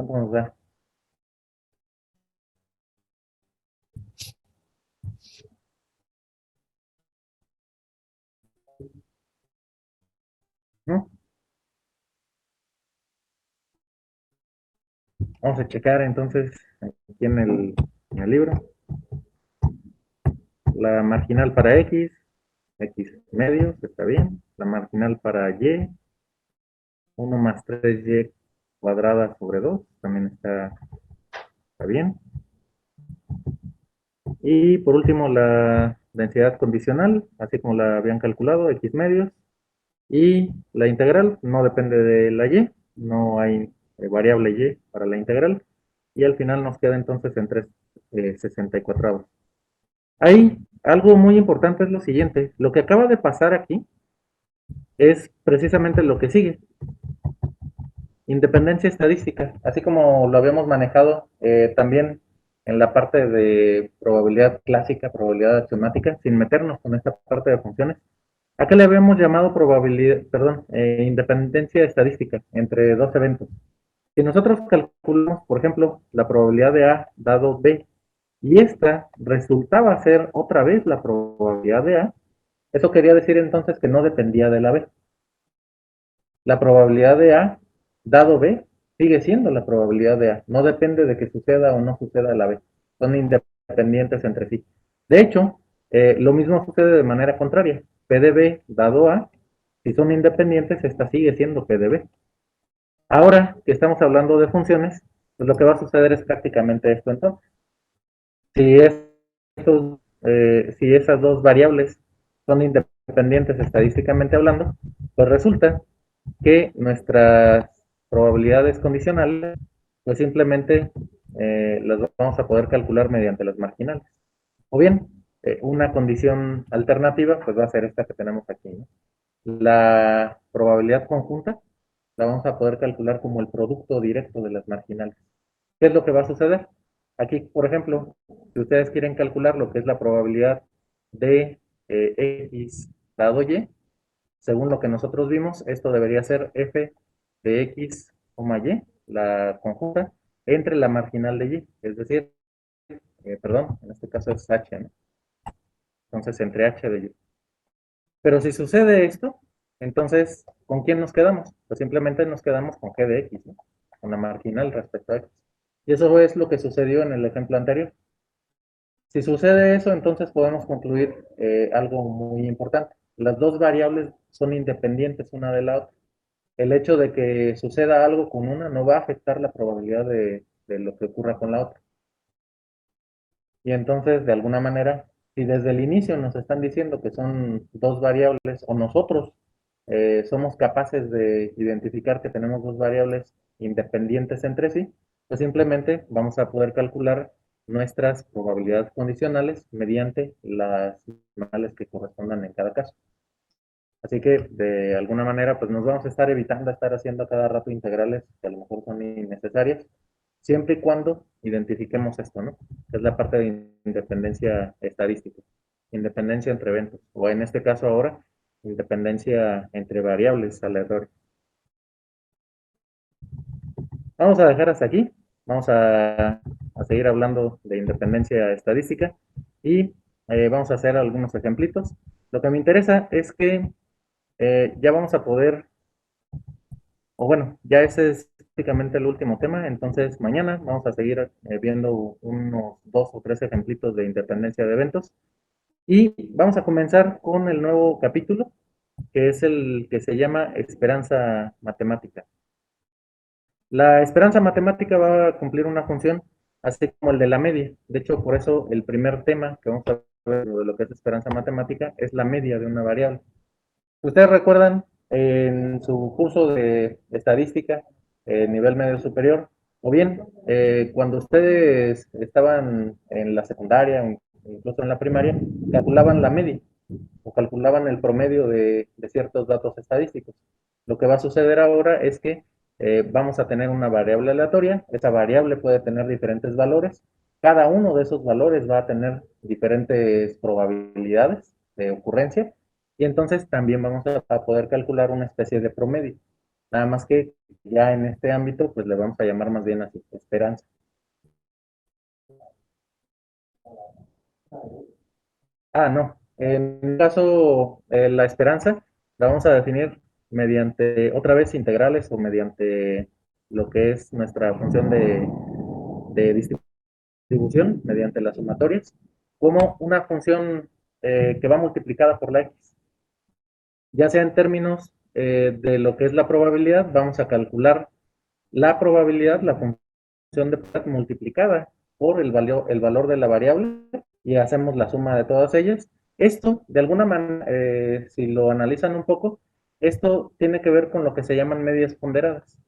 ¿Cuánto nos da? ¿No? Vamos a checar entonces aquí en el libro. La marginal para x medios, está bien. La marginal para y, 1 más 3y cuadrada sobre 2, también está bien. Y por último, la densidad condicional, así como la habían calculado, x medios. Y la integral no depende de la y, no hay variable y para la integral. Y al final nos queda entonces en 3/64. Ahí, algo muy importante es lo siguiente. Lo que acaba de pasar aquí es precisamente lo que sigue. Independencia estadística, así como lo habíamos manejado también en la parte de probabilidad clásica, probabilidad axiomática, sin meternos con esta parte de funciones. Acá le habíamos llamado probabilidad, perdón, independencia estadística entre dos eventos. Si nosotros calculamos, por ejemplo, la probabilidad de A dado B, y esta resultaba ser otra vez la probabilidad de A, eso quería decir entonces que no dependía de la B. La probabilidad de A dado B sigue siendo la probabilidad de A. No depende de que suceda o no suceda la B. Son independientes entre sí. De hecho, lo mismo sucede de manera contraria. P de B dado A, si son independientes, esta sigue siendo P de B. Ahora que estamos hablando de funciones, pues lo que va a suceder es prácticamente esto entonces. Si, si esas dos variables son independientes estadísticamente hablando, pues resulta que nuestras probabilidades condicionales, pues simplemente las vamos a poder calcular mediante las marginales. O bien, una condición alternativa, pues va a ser esta que tenemos aquí, ¿no? La probabilidad conjunta la vamos a poder calcular como el producto directo de las marginales. ¿Qué es lo que va a suceder? Aquí, por ejemplo, si ustedes quieren calcular lo que es la probabilidad de x dado y, según lo que nosotros vimos, esto debería ser f de x, y, la conjunta, entre la marginal de y, es decir, perdón, en este caso es h, ¿no? Entonces entre h de y. Pero si sucede esto, entonces, ¿con quién nos quedamos? Pues simplemente nos quedamos con g de x, ¿no? Con la marginal respecto a x. Y eso es lo que sucedió en el ejemplo anterior. Si sucede eso, entonces podemos concluir algo muy importante. Las dos variables son independientes una de la otra. El hecho de que suceda algo con una no va a afectar la probabilidad de lo que ocurra con la otra. Y entonces, de alguna manera, si desde el inicio nos están diciendo que son dos variables, o nosotros somos capaces de identificar que tenemos dos variables independientes entre sí, pues simplemente vamos a poder calcular nuestras probabilidades condicionales mediante las marginales que correspondan en cada caso. Así que de alguna manera pues nos vamos a estar evitando estar haciendo a cada rato integrales que a lo mejor son innecesarias, siempre y cuando identifiquemos esto, ¿no? Que es la parte de independencia estadística, independencia entre eventos, o en este caso ahora, independencia entre variables aleatorias. Vamos a dejar hasta aquí, vamos a seguir hablando de independencia estadística y vamos a hacer algunos ejemplitos. Lo que me interesa es que ya vamos a poder, o bueno, ya ese es prácticamente el último tema, entonces mañana vamos a seguir viendo unos 2 o 3 ejemplitos de independencia de eventos y vamos a comenzar con el nuevo capítulo, que es el que se llama esperanza matemática. La esperanza matemática va a cumplir una función así como el de la media. De hecho, por eso el primer tema que vamos a ver de lo que es esperanza matemática es la media de una variable. ¿Ustedes recuerdan en su curso de estadística, nivel medio superior, o bien cuando ustedes estaban en la secundaria, o incluso en la primaria, calculaban la media o calculaban el promedio de ciertos datos estadísticos? Lo que va a suceder ahora es que vamos a tener una variable aleatoria, esa variable puede tener diferentes valores, cada uno de esos valores va a tener diferentes probabilidades de ocurrencia, y entonces también vamos a poder calcular una especie de promedio. Nada más que ya en este ámbito, pues le vamos a llamar más bien así, esperanza. No. En el caso, la esperanza la vamos a definir mediante, otra vez, integrales o mediante lo que es nuestra función de distribución, mediante las sumatorias, como una función que va multiplicada por la x. Ya sea en términos de lo que es la probabilidad, vamos a calcular la probabilidad, la función de probabilidad multiplicada por el valor de la variable y hacemos la suma de todas ellas. Esto, de alguna manera, si lo analizan un poco, esto tiene que ver con lo que se llaman medias ponderadas.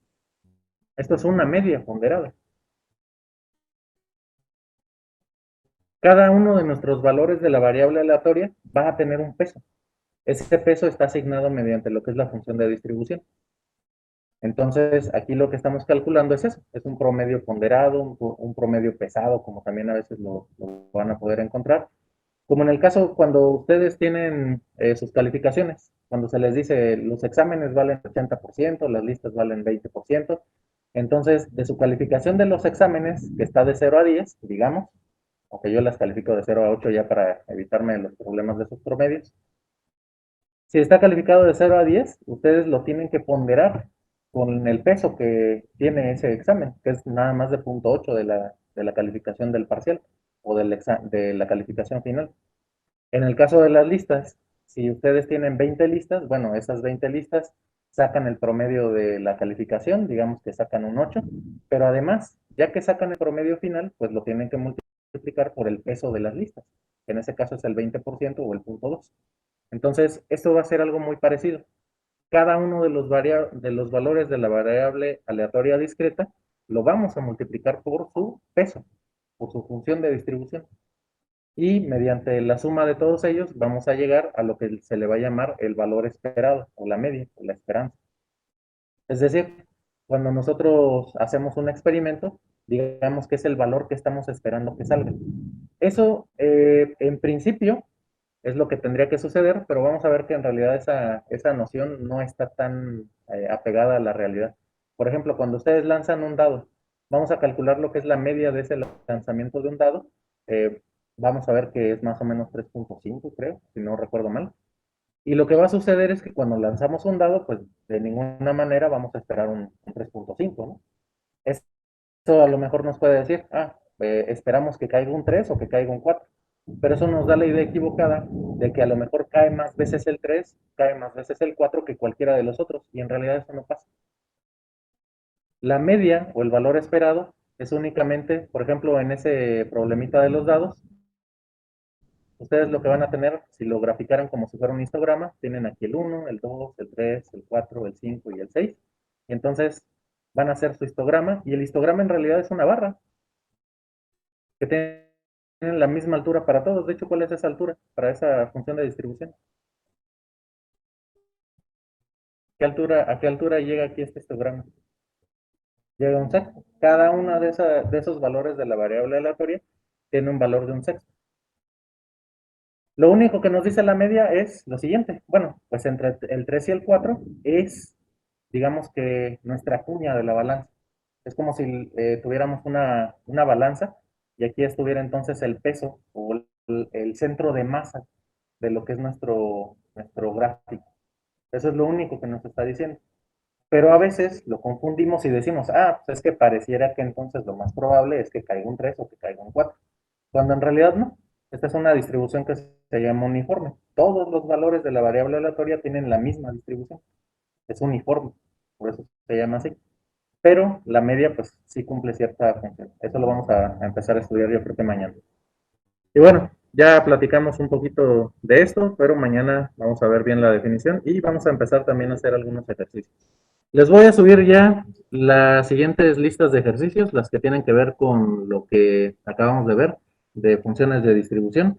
Esto es una media ponderada. Cada uno de nuestros valores de la variable aleatoria va a tener un peso. Ese peso está asignado mediante lo que es la función de distribución. Entonces, aquí lo que estamos calculando es eso, es un promedio ponderado, un promedio pesado, como también a veces lo van a poder encontrar. Como en el caso cuando ustedes tienen sus calificaciones, cuando se les dice los exámenes valen 80%, las listas valen 20%, entonces de su calificación de los exámenes, que está de 0 a 10, digamos, aunque yo las califico de 0 a 8 ya para evitarme los problemas de sus promedios, si está calificado de 0 a 10, ustedes lo tienen que ponderar con el peso que tiene ese examen, que es nada más de 0.8 de la calificación del parcial o de la calificación final. En el caso de las listas, si ustedes tienen 20 listas, bueno, esas 20 listas sacan el promedio de la calificación, digamos que sacan un 8, pero además, ya que sacan el promedio final, pues lo tienen que multiplicar por el peso de las listas, que en ese caso es el 20% o el 0.2. Entonces, esto va a ser algo muy parecido. Cada uno de los valores de la variable aleatoria discreta lo vamos a multiplicar por su peso, por su función de distribución. Y mediante la suma de todos ellos vamos a llegar a lo que se le va a llamar el valor esperado, o la media, o la esperanza. Es decir, cuando nosotros hacemos un experimento, digamos que es el valor que estamos esperando que salga. Eso, en principio, es lo que tendría que suceder, pero vamos a ver que en realidad esa noción no está tan apegada a la realidad. Por ejemplo, cuando ustedes lanzan un dado, vamos a calcular lo que es la media de ese lanzamiento de un dado. eh, Vamos a ver que es más o menos 3.5, creo, si no recuerdo mal. Y lo que va a suceder es que cuando lanzamos un dado, pues de ninguna manera vamos a esperar un 3.5, ¿no? Eso a lo mejor nos puede decir, esperamos que caiga un 3 o que caiga un 4. Pero eso nos da la idea equivocada de que a lo mejor cae más veces el 3, cae más veces el 4 que cualquiera de los otros. Y en realidad eso no pasa. La media o el valor esperado es únicamente, por ejemplo, en ese problemita de los dados, ustedes lo que van a tener, si lo graficaran como si fuera un histograma, tienen aquí el 1, el 2, el 3, el 4, el 5 y el 6. Y entonces van a hacer su histograma y el histograma en realidad es una barra que tienen la misma altura para todos. De hecho, ¿cuál es esa altura para esa función de distribución? ¿A qué altura llega aquí este histograma? Llega a un sexto. Cada uno de esos valores de la variable aleatoria tiene un valor de un sexto. Lo único que nos dice la media es lo siguiente. Bueno, pues entre el 3 y el 4 es, digamos que nuestra cuña de la balanza. Es como si tuviéramos una balanza y aquí estuviera entonces el peso o el centro de masa de lo que es nuestro gráfico. Eso es lo único que nos está diciendo. Pero a veces lo confundimos y decimos, pues es que pareciera que entonces lo más probable es que caiga un 3 o que caiga un 4. Cuando en realidad no. Esta es una distribución que se llama uniforme. Todos los valores de la variable aleatoria tienen la misma distribución. Es uniforme, por eso se llama así. Pero la media, pues sí cumple cierta función. Eso lo vamos a empezar a estudiar yo creo que mañana. Y bueno, ya platicamos un poquito de esto, pero mañana vamos a ver bien la definición y vamos a empezar también a hacer algunos ejercicios. Les voy a subir ya las siguientes listas de ejercicios, las que tienen que ver con lo que acabamos de ver, de funciones de distribución.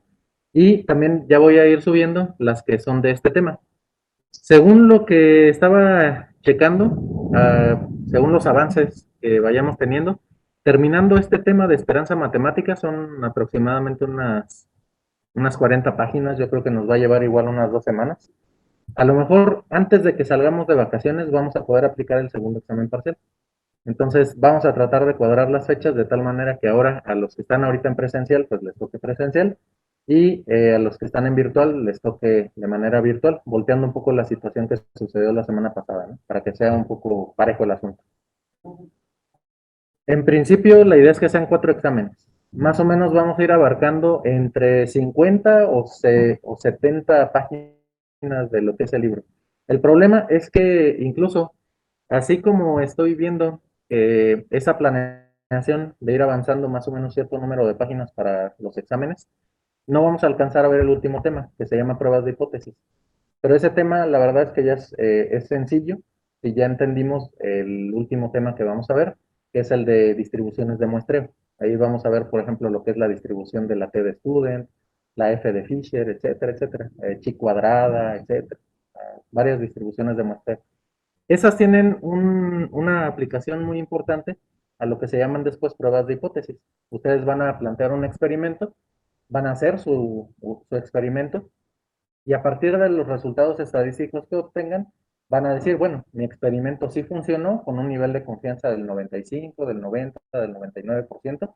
Y también ya voy a ir subiendo las que son de este tema. Según lo que estaba checando, según los avances que vayamos teniendo, terminando este tema de esperanza matemática, son aproximadamente unas 40 páginas, yo creo que nos va a llevar igual unas 2 semanas. A lo mejor antes de que salgamos de vacaciones vamos a poder aplicar el segundo examen parcial. Entonces vamos a tratar de cuadrar las fechas de tal manera que ahora a los que están ahorita en presencial, pues les toque presencial y a los que están en virtual les toque de manera virtual, volteando un poco la situación que sucedió la semana pasada, ¿no? Para que sea un poco parejo el asunto. En principio, la idea es que sean 4 exámenes. Más o menos vamos a ir abarcando entre 50 o 70 páginas de lo que es el libro. El problema es que incluso, así como estoy viendo esa planeación de ir avanzando más o menos cierto número de páginas para los exámenes, no vamos a alcanzar a ver el último tema, que se llama pruebas de hipótesis. Pero ese tema, la verdad es que ya es sencillo y ya entendimos el último tema que vamos a ver, que es el de distribuciones de muestreo. Ahí vamos a ver, por ejemplo, lo que es la distribución de la T de Student, la F de Fisher, etcétera, etcétera, chi cuadrada, etcétera. Varias distribuciones de muestreo. Esas tienen una aplicación muy importante a lo que se llaman después pruebas de hipótesis. Ustedes van a plantear un experimento, van a hacer su experimento y a partir de los resultados estadísticos que obtengan, van a decir, bueno, mi experimento sí funcionó con un nivel de confianza del 95, del 90, del 99%,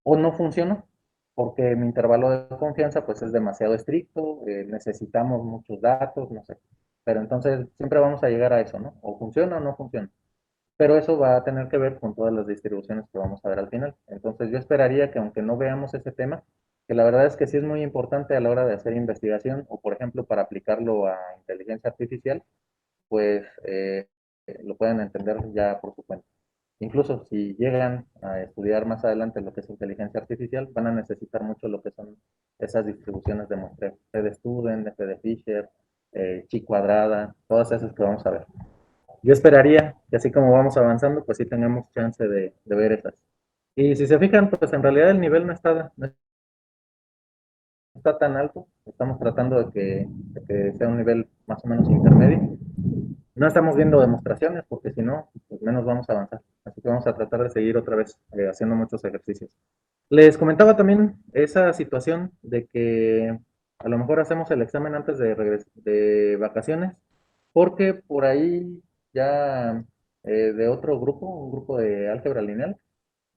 o no funcionó, porque mi intervalo de confianza pues es demasiado estricto, necesitamos muchos datos, no sé. Pero entonces siempre vamos a llegar a eso, ¿no? O funciona o no funciona. Pero eso va a tener que ver con todas las distribuciones que vamos a ver al final. Entonces yo esperaría que aunque no veamos ese tema, que la verdad es que sí es muy importante a la hora de hacer investigación o por ejemplo para aplicarlo a inteligencia artificial, pues lo pueden entender ya por su cuenta. Incluso si llegan a estudiar más adelante lo que es inteligencia artificial, van a necesitar mucho lo que son esas distribuciones de muestreo, T de Student, F de Fisher, chi cuadrada, todas esas que vamos a ver. Yo esperaría que así como vamos avanzando, pues sí tengamos chance de ver esas. Y si se fijan, pues en realidad el nivel no está tan alto. Estamos tratando de que sea un nivel más o menos intermedio. No estamos viendo demostraciones porque si no, pues menos vamos a avanzar. Así que vamos a tratar de seguir otra vez haciendo muchos ejercicios. Les comentaba también esa situación de que a lo mejor hacemos el examen antes de vacaciones, porque por ahí ya de otro grupo, un grupo de álgebra lineal,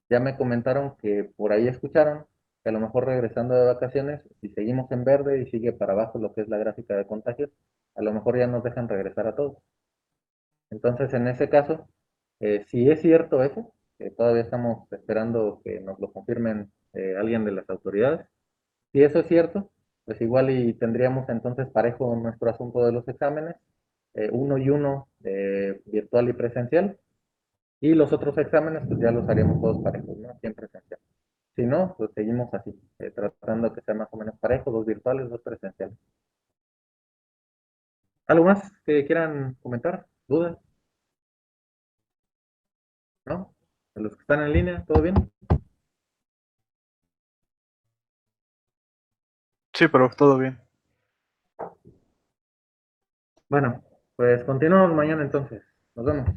ya me comentaron que por ahí escucharon que a lo mejor regresando de vacaciones, si seguimos en verde y sigue para abajo lo que es la gráfica de contagios, a lo mejor ya nos dejan regresar a todos. Entonces, en ese caso, si es cierto eso, que todavía estamos esperando que nos lo confirmen alguien de las autoridades, si eso es cierto, pues igual y tendríamos entonces parejo nuestro asunto de los exámenes, uno y uno virtual y presencial, y los otros exámenes pues ya los haríamos todos parejos, ¿no? Siempre presencial. Si no, pues seguimos así, tratando que sea más o menos parejo, 2 virtuales, 2 presenciales. ¿Algo más que quieran comentar? ¿Dudas? ¿No? ¿De los que están en línea? ¿Todo bien? Sí, pero todo bien. Bueno, pues continuamos mañana entonces. Nos vemos.